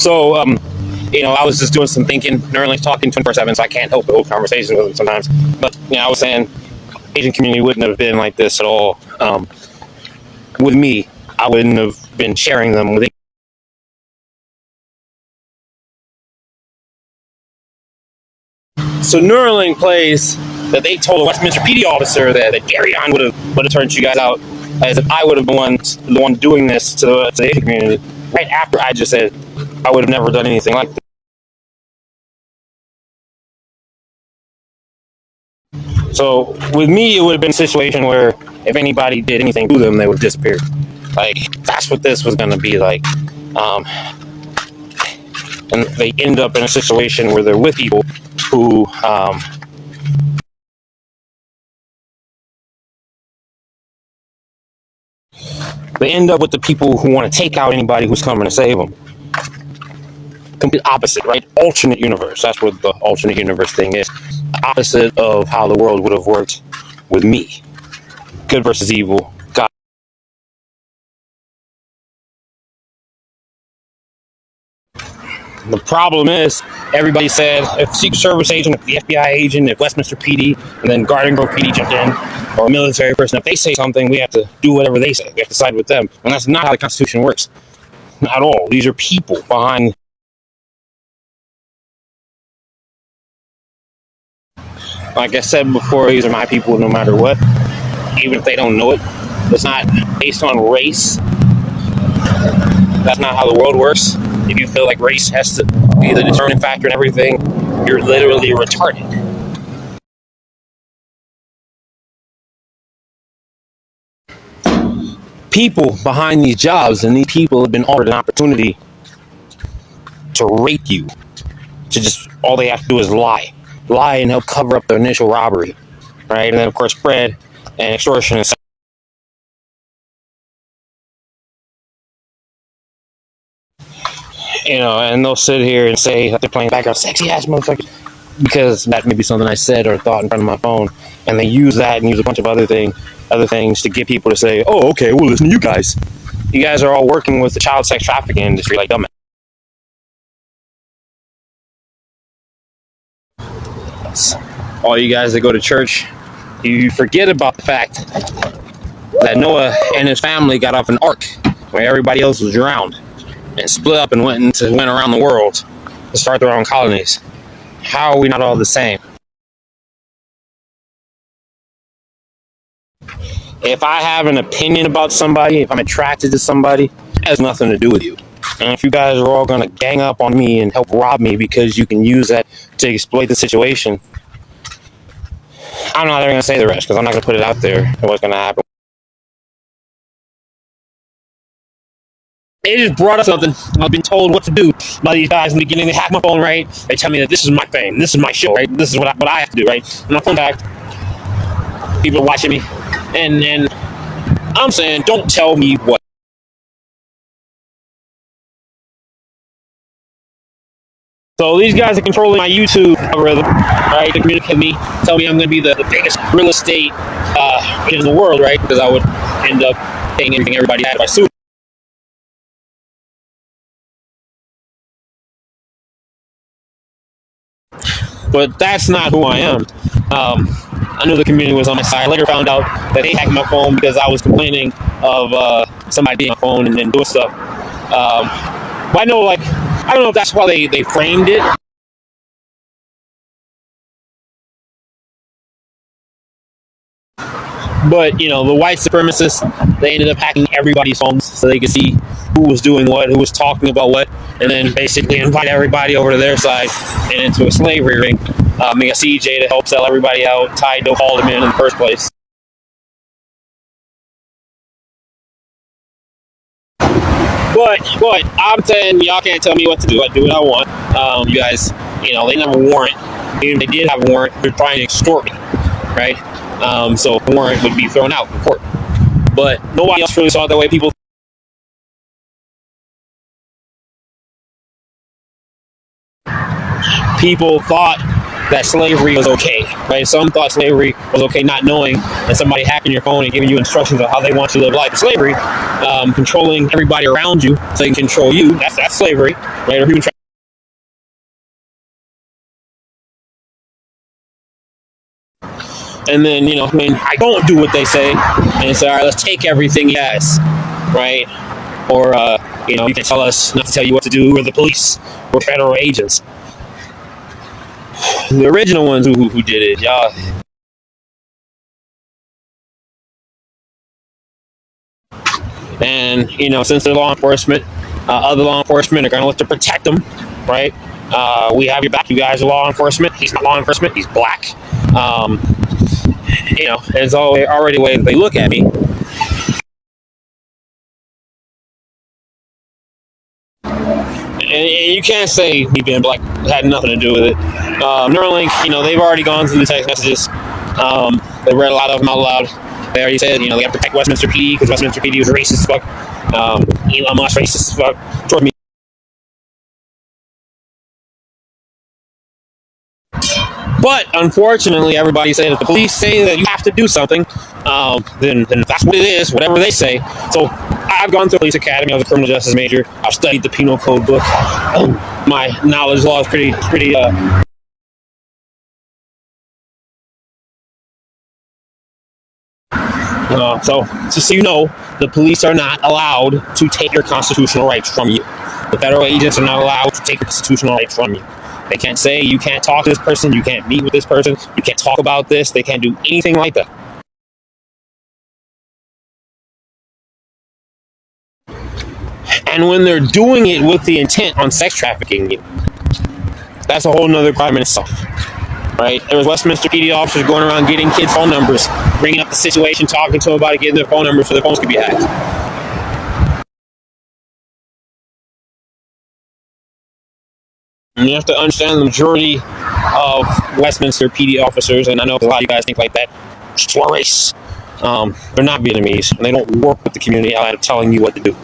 So, I was just doing some thinking. Nerling's talking 24/7, so I can't help but hold conversations with him sometimes. But, I was saying, Asian community wouldn't have been like this at all. With me, I wouldn't have been sharing them with. So Nerling plays that they told a Westminster PD officer that Gary on would have turned you guys out, as if I would have been the one doing this to the Asian community. Right after I just said I would have never done anything like this. So with me, it would have been a situation where if anybody did anything to them, they would have disappeared. Like, that's what this was going to be like. And they end up in a situation where they're with people who they end up with the people who want to take out anybody who's coming to save them. Complete opposite, right? Alternate universe. That's what the alternate universe thing is. The opposite of how the world would have worked with me. Good versus evil. God. The problem is, everybody said, if Secret Service agent, if the FBI agent, if Westminster PD, and then Garden Grove PD jumped in, or a military person, if they say something, we have to do whatever they say. We have to side with them. And that's not how the Constitution works. Not at all. These are people behind. Like I said before, these are my people no matter what. Even if they don't know it. It's not based on race. That's not how the world works. If you feel like race has to be the determining factor in everything, you're literally retarded. People behind these jobs, and these people have been offered an opportunity to rape you. To just, all they have to do is lie and help cover up their initial robbery, right? And then of course spread and extortion and and they'll sit here and say that they're playing background sexy ass motherfuckers because that may be something I said or thought in front of my phone, and they use that and use a bunch of other things to get people to say, oh, okay, well, listen to you guys. You guys are all working with the child sex trafficking industry like dumb. All you guys that go to church, you forget about the fact that Noah and his family got off an ark where everybody else was drowned and split up and went around the world to start their own colonies. How are we not all the same? If I have an opinion about somebody, if I'm attracted to somebody, it has nothing to do with you. And if you guys are all going to gang up on me and help rob me because you can use that to exploit the situation, I'm not even going to say the rest because I'm not going to put it out there and what's going to happen. They just brought up something. I've been told what to do by these guys in the beginning. They hack my phone, right? They tell me that this is my thing. This is my show, right? This is what I have to do, right? And I phone back. People are watching me. And I'm saying, don't tell me what. So these guys are controlling my YouTube algorithm, right? To communicate with me, tell me I'm going to be the biggest real estate in the world, right? Because I would end up paying everything everybody had if I sued. But that's not who I am. I knew the community was on my side. I later found out that they hacked my phone because I was complaining of somebody being on my phone and then doing stuff. But I know, I don't know if that's why they framed it. But, the white supremacists, they ended up hacking everybody's phones so they could see who was doing what, who was talking about what, and then basically invite everybody over to their side and into a slavery ring. They got CJ to help sell everybody out. Tai Do hauled him in the first place. But I'm saying y'all can't tell me what to do. I do what I want. You guys, they never warrant. Even if they did have a warrant, they're trying to extort me, right? So the warrant would be thrown out in court. But nobody else really saw it that way. People thought that slavery was okay, right? Some thought slavery was okay, not knowing that somebody hacking your phone and giving you instructions on how they want you to live life. Slavery, controlling everybody around you so they can control you. That's slavery, right? Or human trafficking. And then, when I don't do what they say, and say, all right, let's take everything he has, right? Or, you can tell us not to tell you what to do. We're the police. We're federal agents. The original ones who did it, y'all. And, since they're law enforcement, other law enforcement are going to look to protect them, right? We have your back. You guys are law enforcement. He's not law enforcement. He's black. It's already the way they look at me. And you can't say me being black had nothing to do with it. Neuralink, they've already gone through the text messages. They read a lot of them out loud. They already said, they got to protect Westminster PD because Westminster PD was racist as fuck. Elon Musk racist as fuck. Toward me. But unfortunately, everybody saying if the police say that you have to do something, then that's what it is, whatever they say. So I've gone through police academy. I was a criminal justice major. I've studied the penal code book. My knowledge of law is pretty. So just so you know, the police are not allowed to take your constitutional rights from you. The federal agents are not allowed to take your constitutional rights from you. They can't say you can't talk to this person, you can't meet with this person, you can't talk about this. They can't do anything like that. And when they're doing it with the intent on sex trafficking, that's a whole nother crime in itself. Right? There was Westminster PD officers going around getting kids' phone numbers, bringing up the situation, talking to them about it, getting their phone numbers so their phones could be hacked. And you have to understand the majority of Westminster PD officers, and I know a lot of you guys think like that, it's a race. They're not Vietnamese, and they don't work with the community out of telling you what to do,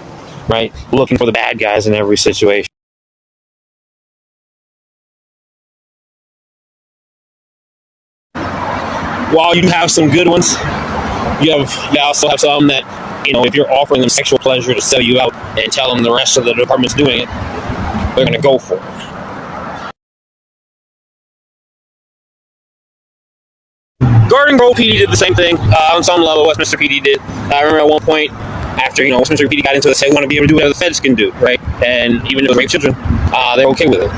right? Looking for the bad guys in every situation. While you have some good ones, you also have some that, if you're offering them sexual pleasure to sell you out and tell them the rest of the department's doing it, they're going to go for it. Garden Grove PD did the same thing. On some level, Westminster PD did. I remember at one point, after Westminster PD got into this, they want to be able to do whatever the feds can do, right? And even if it was rape children, they're okay with it.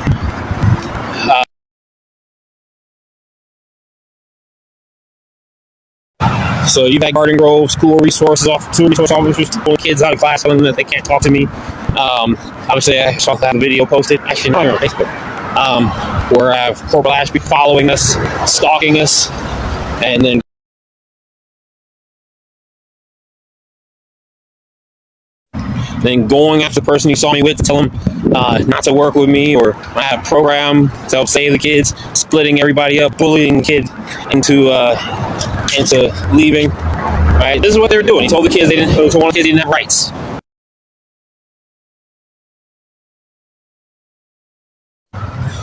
So you've had Garden Grove school resource officers pulling kids out of class, telling them that they can't talk to me. Obviously, I saw that video posted. Actually, not on Facebook. Where I have Corporal Ashby following us, stalking us, and then going after the person he saw me with to tell him not to work with me, or I have a program to help save the kids, splitting everybody up, bullying the kid into leaving. Right? This is what they were doing. He told the kids one of the kids didn't have rights.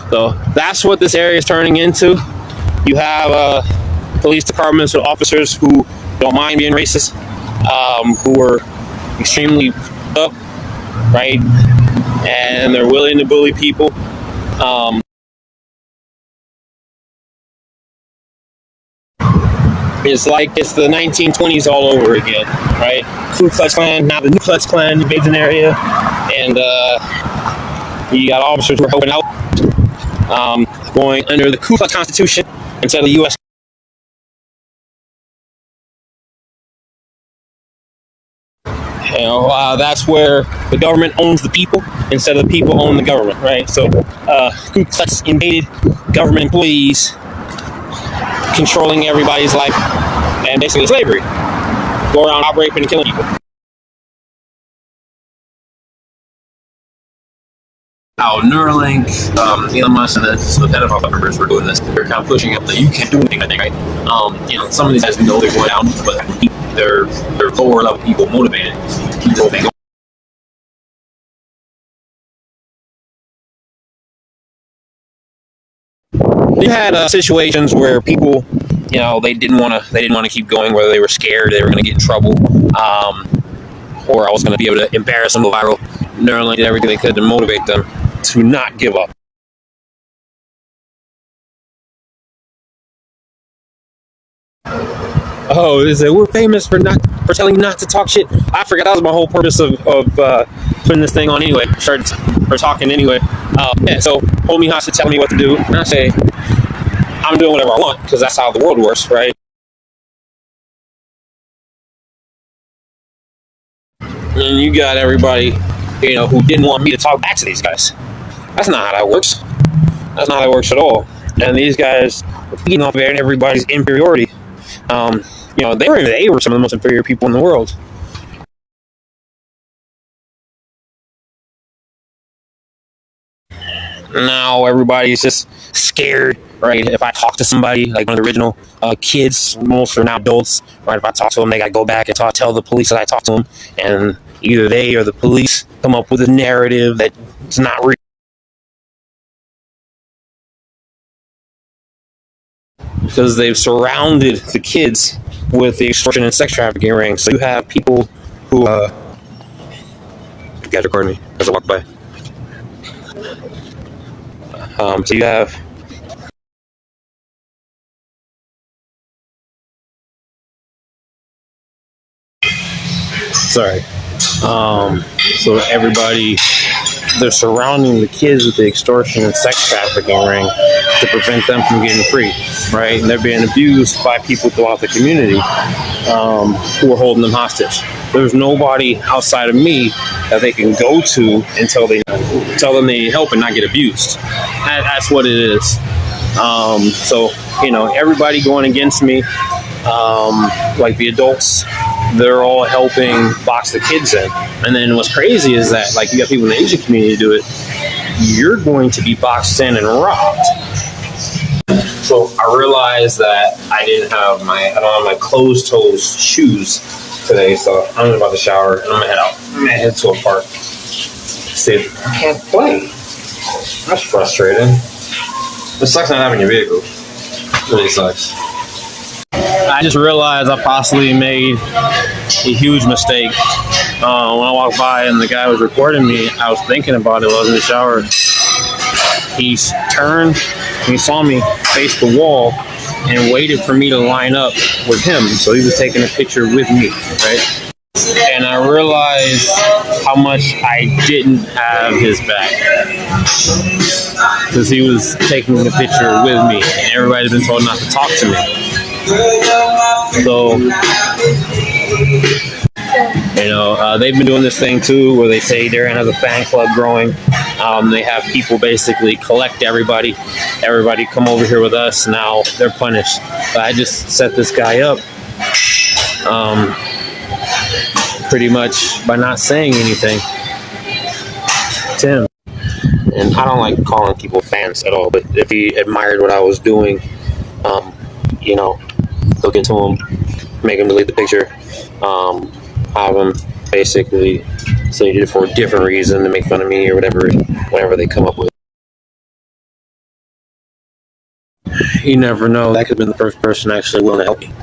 So that's what this area is turning into. You have police departments with officers who don't mind being racist, who are extremely up, right? And they're willing to bully people. It's like it's the 1920s all over again, right? Klux Klan, now the new Klux Klan invades an area, and you got officers who are helping out, going under the Ku Klux Constitution instead of the U.S. That's where the government owns the people instead of the people own the government, right? So Ku Klux invaded government employees, controlling everybody's life, and basically slavery. Go around operating and killing people. How Neuralink, Elon Musk, and the pedophile members were doing this. They're kind of pushing up that you can't do anything, I think, right? Some of these guys know they're going down, but they're lower level people motivated. People they go. You had situations where people, you know, they didn't want to keep going, whether they were scared they were going to get in trouble, or I was going to be able to embarrass them, go viral. Neuralink did everything they could to motivate them to not give up. Oh, they say we're famous for telling you not to talk shit. I forgot that was my whole purpose of putting this thing on anyway. Started for talking anyway. Yeah, so hold me hostage, tell me what to do, and I say I'm doing whatever I want because that's how the world works, right? And you got everybody, you know, who didn't want me to talk back to these guys. That's not how that works. That's not how it works at all. And these guys were feeding off of everybody's inferiority. You know, they were some of the most inferior people in the world. Now everybody's just scared, right? If I talk to somebody, like one of the original kids, most are now adults, right? If I talk to them, they got to go back and tell the police that I talked to them, and either they or the police come up with a narrative that's not real. Because they've surrounded the kids with the extortion and sex trafficking ring. So you have people who you guys recording me as I walk by. So you have so everybody, they're surrounding the kids with the extortion and sex trafficking ring to prevent them from getting free, right? And they're being abused by people throughout the community who are holding them hostage. There's nobody outside of me that they can go to until they tell them they need help and not get abused. That's what it is. So, you know, everybody going against me, like the adults, they're all helping box the kids in. And then what's crazy is that, like, you got people in the Asian community do it, you're going to be boxed in and robbed. So I realized that I don't have my closed-toes shoes today, so I'm about to shower and I'm gonna head out. I'm gonna head to a park. See, I can't play. That's frustrating. It sucks not having your vehicle. It really sucks. I just realized I possibly made a huge mistake. When I walked by and the guy was recording me, I was thinking about it while I was in the shower. He turned, he saw me face the wall and waited for me to line up with him. So he was taking a picture with me, right? And I realized how much I didn't have his back. Because he was taking the picture with me and everybody's been told not to talk to me. So, you know, they've been doing this thing too, where they say Darren has a fan club growing. They have people basically collect everybody come over here with us. Now they're punished. But I just set this guy up, pretty much by not saying anything to him. And I don't like calling people fans at all, but if he admired what I was doing, you know, look into him, make him delete the picture, have him basically say he did it for a different reason to make fun of me or whatever they come up with. You never know. That could have been the first person actually willing to help me.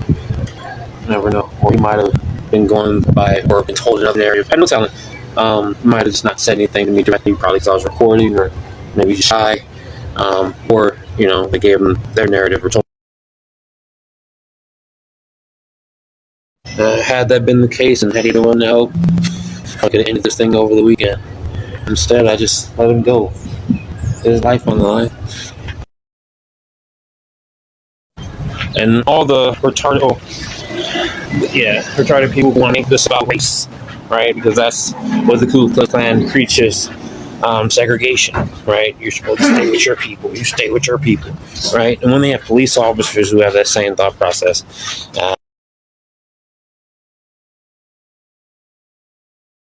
You never know. Or he might have been going by or been told another narrative. I had no talent. Might have just not said anything to me directly. Probably thought I was recording, or maybe just shy. Or, you know, they gave him their narrative or told. Had that been the case and had he been willing to help, I could have ended this thing over the weekend. Instead, I just let him go. His life on the line. And all the retarded people want to make this about race, right? Because that's what the Klux Klan preaches, segregation, right? You're supposed to stay with your people. You stay with your people, right? And when they have police officers who have that same thought process,